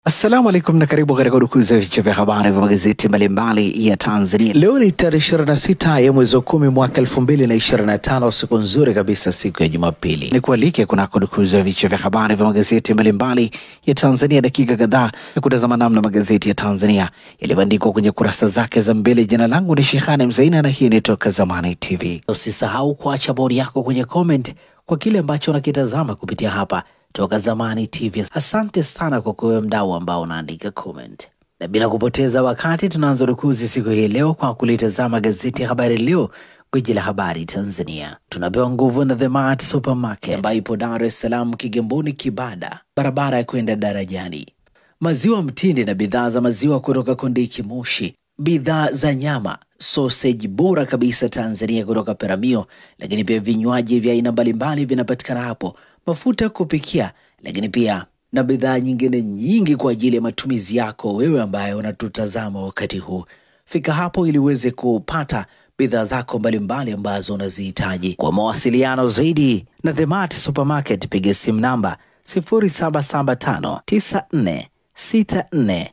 Assalamu alaikum na karibu katika udukuzi ya vichwa vya habari vya magazeti mbalimbali ya Tanzania. Leo ni tarehe 26 ya mwezi wa 10 mwaka 2025, siku nzuri kabisa, siku ya Jumapili. Nikualike kunako udukuzi ya vichwa vya habari vya magazeti mbalimbali ya Tanzania, dakika kadhaa ya kutazama namna magazeti ya Tanzania yalivyoandikwa kwenye kurasa zake za mbele. Jina langu ni Shehani Mzaina na hii ni Toka Zamani TV. Usisahau kuacha bodi yako kwenye comment kwa kile ambacho unakitazama kupitia hapa Toka Zamani TV. Asante sana kwa kuwe mdau ambao unaandika comment. Na bila kupoteza wakati tunaanza rukuzi siku hii leo kwa kulitazama gazeti ya Habari Leo, gwiji la habari Tanzania. Tunapewa nguvu na The Mart Supermarket ambayo ipo Dar es Salaam, Kigamboni, Kibada, barabara ya kwenda darajani. Maziwa mtindi na bidhaa za maziwa kutoka Kondiki Moshi, bidhaa za nyama, sausage bora kabisa Tanzania kutoka Peramio, lakini pia vinywaji vya aina mbalimbali vinapatikana hapo, mafuta kupikia, lakini pia na bidhaa nyingine nyingi kwa ajili ya matumizi yako wewe ambaye unatutazama wakati huu. Fika hapo ili uweze kupata bidhaa zako mbalimbali ambazo unazihitaji. Kwa mawasiliano zaidi na The Mart Supermarket piga simu namba 0775946447.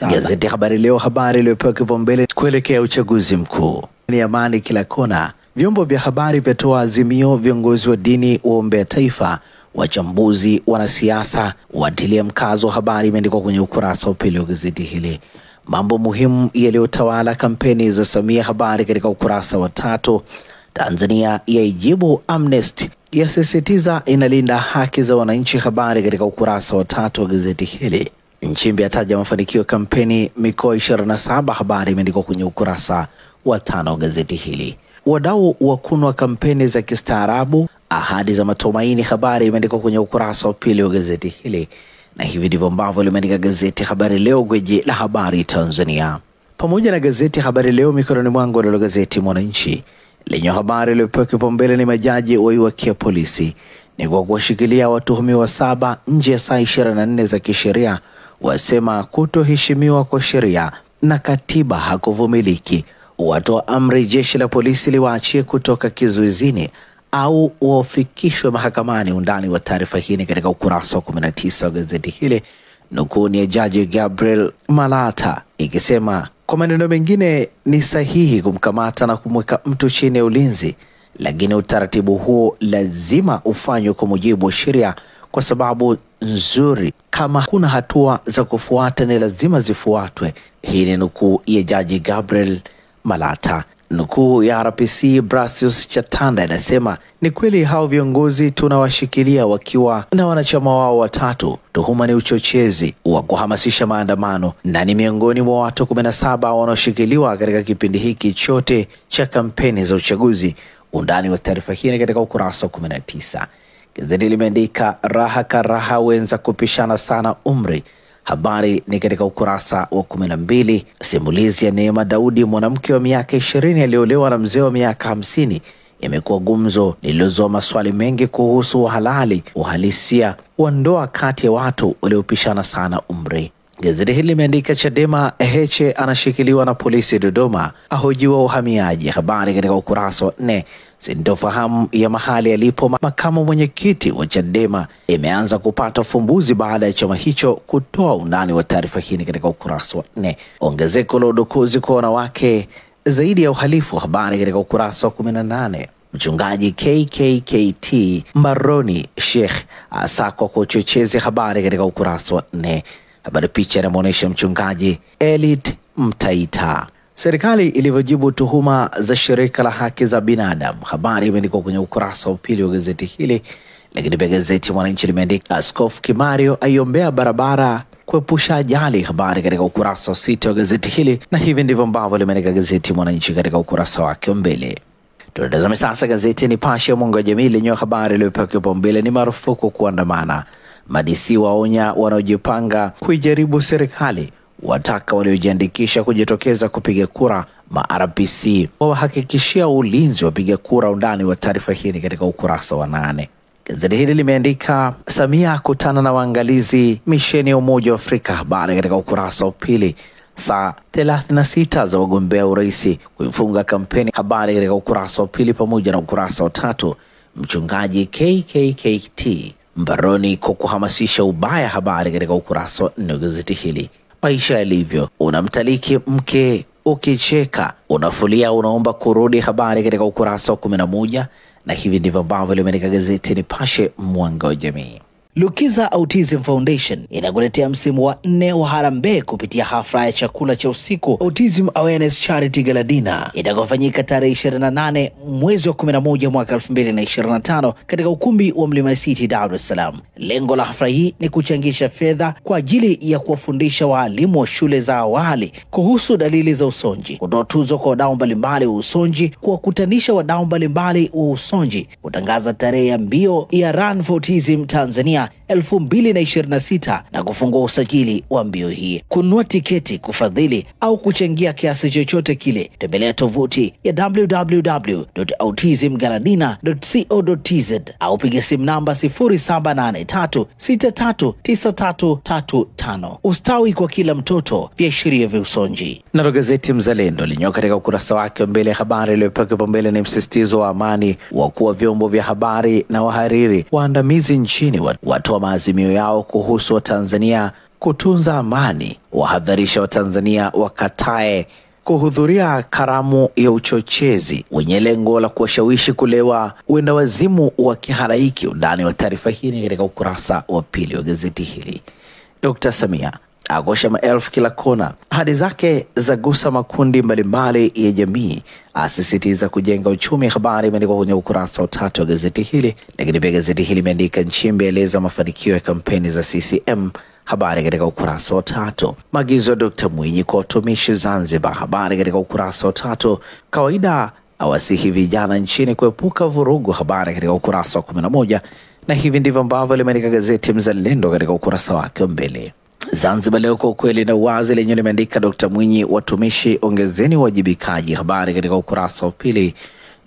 Gazeti Habari Leo, habari iliyopewa kipaumbele kuelekea uchaguzi mkuu ni amani kila kona. Vyombo vya habari vyatoa azimio, viongozi wa dini waombea taifa, wachambuzi wanasiasa watilia mkazo. Habari imeandikwa kwenye ukurasa wa pili wa gazeti hili. Mambo muhimu yaliyotawala kampeni za Samia, habari katika ukurasa wa 3. Tanzania yaijibu Amnesty, yasisitiza inalinda haki za wananchi, habari katika ukurasa wa 3 wa gazeti hili. Nchimbi ataja mafanikio kampeni mikoa 27, habari imeandikwa kwenye ukurasa wa 5 wa gazeti hili. Wadau wakunwa kampeni za kistaarabu, ahadi za matumaini, habari imeandikwa kwenye ukurasa wa pili wa gazeti hili. Na hivi ndivyo ambavyo limeandika gazeti Habari Leo, gwiji la habari Tanzania. Pamoja na gazeti Habari Leo mikononi mwangu, nalo gazeti Mwananchi lenye habari iliyopewa kipaumbele ni majaji waiwakia polisi ni kwa kuwashikilia watuhumiwa 7 nje ya saa 24 za kisheria, wasema kutoheshimiwa kwa sheria na katiba hakuvumiliki. Watoa amri jeshi la polisi liwaachie kutoka kizuizini au wafikishwe mahakamani. Undani wa taarifa hii ni katika ukurasa wa 19 wa gazeti hili. Nukuu ni ya Jaji Gabriel Malata ikisema, kwa maneno mengine, ni sahihi kumkamata na kumweka mtu chini ya ulinzi, lakini utaratibu huo lazima ufanywe kwa mujibu wa sheria kwa sababu nzuri. Kama kuna hatua za kufuata ni lazima zifuatwe. Hii ni nukuu ya Jaji Gabriel Malata. Nukuu ya RPC Brasius Chatanda inasema, ni kweli hao viongozi tunawashikilia wakiwa na wanachama wao 3. Tuhuma ni uchochezi wa kuhamasisha maandamano na ni miongoni mwa watu 17 wanaoshikiliwa katika kipindi hiki chote cha kampeni za uchaguzi. Undani wa taarifa hii katika ukurasa wa 19. Gazeti limeandika raha karaha wenza kupishana sana umri, habari ni katika ukurasa wa 12. Simulizi ya Neema Daudi, mwanamke wa miaka 20 aliolewa na mzee wa miaka 50, imekuwa gumzo lililozoa maswali mengi kuhusu uhalisia wa ndoa kati ya watu waliopishana sana umri. Gazeti hili limeandika Chadema Heche anashikiliwa na polisi Dodoma, ahojiwa uhamiaji, habari katika ukurasa wa 4. Sintofahamu ya mahali alipo makamu mwenyekiti wa Chadema imeanza kupata ufumbuzi baada ya chama hicho kutoa. Undani wa taarifa hii katika ukurasa wa 4. Ongezeko la udukuzi kwa wanawake zaidi ya uhalifu, habari katika ukurasa wa 18. Mchungaji KKKT Mbaroni Sheikh asakwa kwa uchochezi, habari katika ukurasa wa 4. Habari picha inamuonesha mchungaji Elite Mtaita. Serikali ilivyojibu tuhuma za shirika la haki za binadamu, habari imeandikwa kwenye ukurasa wa pili wa gazeti hili. Lakini pia gazeti Mwananchi limeandika Askofu Kimario aiombea barabara kuepusha ajali, habari katika ukurasa wa 6 wa gazeti hili. Na hivi ndivyo ambavyo limeandika gazeti Mwananchi katika ukurasa wake wa mbele. Tunatazama sasa gazeti Nipashe ya mwanga wa jamii lenye habari iliyopewa kipaumbele ni marufuku kuandamana. Madisi waonya wanaojipanga kuijaribu serikali, wataka waliojiandikisha kujitokeza kupiga kura. RPC wawahakikishia ulinzi wapiga kura. Undani wa taarifa hii katika ukurasa wa 8. Gazeti hili limeandika Samia kutana na waangalizi misheni ya Umoja wa Afrika, habari katika ukurasa wa 2. Saa 36 za wagombea urais kuifunga kampeni, habari katika ukurasa wa 2 pamoja na ukurasa wa 3. Mchungaji KKKT mbaroni kwa kuhamasisha ubaya. Habari katika ukurasa wa 4 wa gazeti hili. Maisha yalivyo, unamtaliki mke ukicheka, unafulia unaomba kurudi. Habari katika ukurasa wa 11, na hivi ndivyo ambavyo limeandika gazeti Nipashe mwanga wa jamii. Lukiza Autism Foundation inakuletea msimu wa 4 wa harambee kupitia hafla ya chakula cha usiku Autism Awareness Charity Gala Dinner itakayofanyika tarehe 28 mwezi wa 11 mwaka 2025 katika ukumbi wa Mlima City, Dar es Salaam. Lengo la hafla hii ni kuchangisha fedha kwa ajili ya kuwafundisha walimu wa shule za awali kuhusu dalili za usonji, kutoa tuzo kwa wadau mbalimbali wa usonji, kuwakutanisha wadau mbalimbali wa usonji, kutangaza tarehe ya mbio ya Run for Autism Tanzania 2026 na kufungua usajili wa mbio hii. Kununua tiketi, kufadhili au kuchangia kiasi chochote kile, tembelea tovuti ya www.autismgaladina.co.tz au piga simu namba 0783639335. Ustawi kwa kila mtoto, viashiria vya usonji. Na gazeti Mzalendo lenyewe katika ukurasa wake mbele, habari iliyopewa kipaumbele ni msisitizo wa amani. Wakuu wa vyombo vya habari na wahariri waandamizi nchini watoa maazimio yao kuhusu Watanzania kutunza amani, wahadharisha Watanzania wakatae kuhudhuria karamu ya uchochezi wenye lengo la kuwashawishi kulewa uenda wazimu wa kihalaiki. Undani wa taarifa hii katika ukurasa wa 2 wa gazeti hili. Dr. Samia agosha maelfu kila kona, ahadi zake za gusa makundi mbalimbali ya jamii, asisitiza kujenga uchumi. Habari imeandikwa kwenye ukurasa wa 3 wa gazeti hili. Lakini pia gazeti hili imeandika Nchimbi eleza mafanikio ya kampeni za CCM. Habari katika ukurasa wa 3. Maagizo ya Dr. Mwinyi kwa watumishi Zanzibar. Habari katika ukurasa wa 3. Kawaida awasihi vijana nchini kuepuka vurugu. Habari katika ukurasa wa 11. Na hivi ndivyo ambavyo limeandika gazeti Mzalendo katika ukurasa wake mbele. Zanzibar Leo kwa ukweli na uwazi lenyewe limeandika Dr. Mwinyi, watumishi ongezeni uwajibikaji. Habari katika ukurasa wa 2.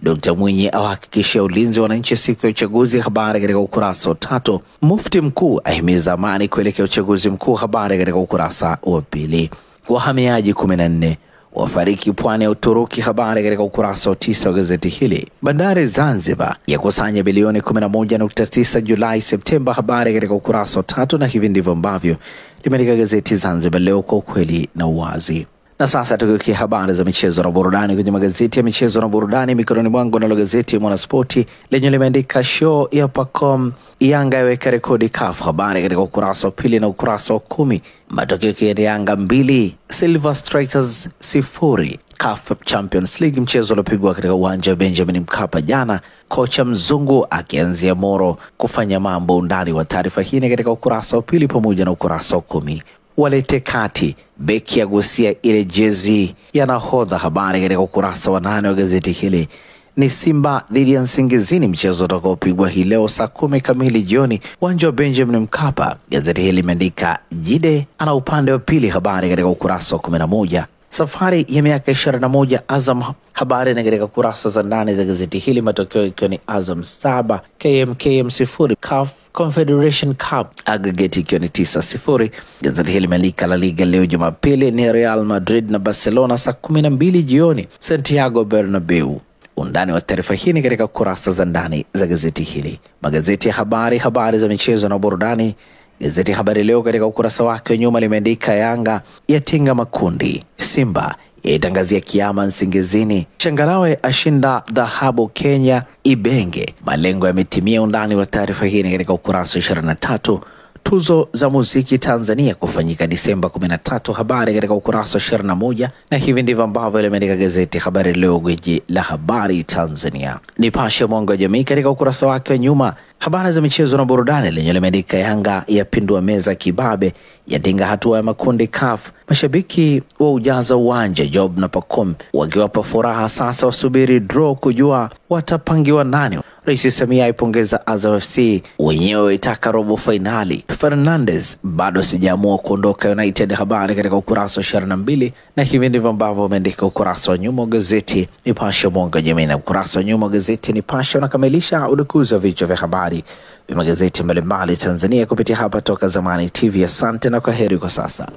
Dr. Mwinyi awahakikishia ulinzi wa wananchi siku ya uchaguzi. Habari katika ukurasa wa 3. Mufti mkuu ahimiza amani kuelekea uchaguzi mkuu. Habari katika ukurasa wa 2. Wahamiaji 14 wafariki pwani ya Uturuki. Habari katika ukurasa wa 9 wa gazeti hili. Bandari Zanzibar yakusanya bilioni 11.9 Julai Septemba. Habari katika ukurasa wa 3. Na hivi ndivyo ambavyo limeandika gazeti Zanzibar Leo kwa ukweli na uwazi. Na sasa tukikia habari za michezo na burudani kwenye magazeti ya michezo na burudani mikononi mwangu, na gazeti Mwanaspoti lenye limeandika show ya Pacom, Yanga yaweka rekodi CAF. Habari katika ukurasa wa 2 na ukurasa wa 10. Matokeo ya Yanga 2 Silver Strikers 0 CAF Champions League, mchezo uliopigwa katika uwanja wa Benjamin Mkapa jana, kocha mzungu akianzia Moro kufanya mambo. Undani wa taarifa hii katika ukurasa wa 2 pamoja na ukurasa wa 10. Walete kati beki agusia ile jezi ya nahodha. Habari katika ukurasa wa 8 wa gazeti hili. Ni Simba dhidi ya Nsingizini, mchezo utakaopigwa hii leo saa 10 kamili jioni uwanja wa Benjamin Mkapa. Gazeti hili limeandika Jide ana upande wa pili. Habari katika ukurasa wa 11. Safari ya miaka 21 Azam. Habari na katika kurasa za ndani za gazeti hili, matokeo ikiwa ni Azam 7 KMKM 0 CAF Confederation Cup aggregate ikiwa ni 9-0. Gazeti hili limeandika La Liga leo Jumapili ni Real Madrid na Barcelona saa 12 jioni Santiago Bernabeu. Undani wa taarifa hii ni katika kurasa za ndani za gazeti hili. Magazeti ya habari za michezo na burudani. Gazeti Habari Leo katika ukurasa wake wa nyuma limeandika Yanga yatinga makundi, Simba yaitangazia kiama Nsingizini, Changalawe ashinda dhahabu Kenya Ibenge, malengo yametimia. Undani wa taarifa hii katika ukurasa 23. Tuzo za muziki Tanzania kufanyika Disemba 13. Habari katika ukurasa 21. Na hivi ndivyo ambavyo limeandika gazeti Habari Leo, gwiji la habari Tanzania. Nipashe mwanga wa jamii katika ukurasa wake wa nyuma, habari za michezo na burudani lenye limeandika Yanga yapindua meza kibabe, yatinga hatua ya makundi CAF, mashabiki wa ujaza uwanja Job na Pacom wakiwapa furaha, sasa wasubiri draw kujua watapangiwa nani. Rais Samia aipongeza Azam FC, wenyewe itaka robo finali. Fernandez bado sijaamua kuondoka United. Habari katika ukurasa 22. Na hivi ndivyo ambavyo umeandika ukurasa wa nyuma gazeti Nipashe mwanga jamii. Na ukurasa wa nyuma gazeti Nipashe unakamilisha udukuzi wa vichwa vya habari vya magazeti mbalimbali Tanzania kupitia hapa Toka Zamani TV. Asante na kwaheri kwa sasa.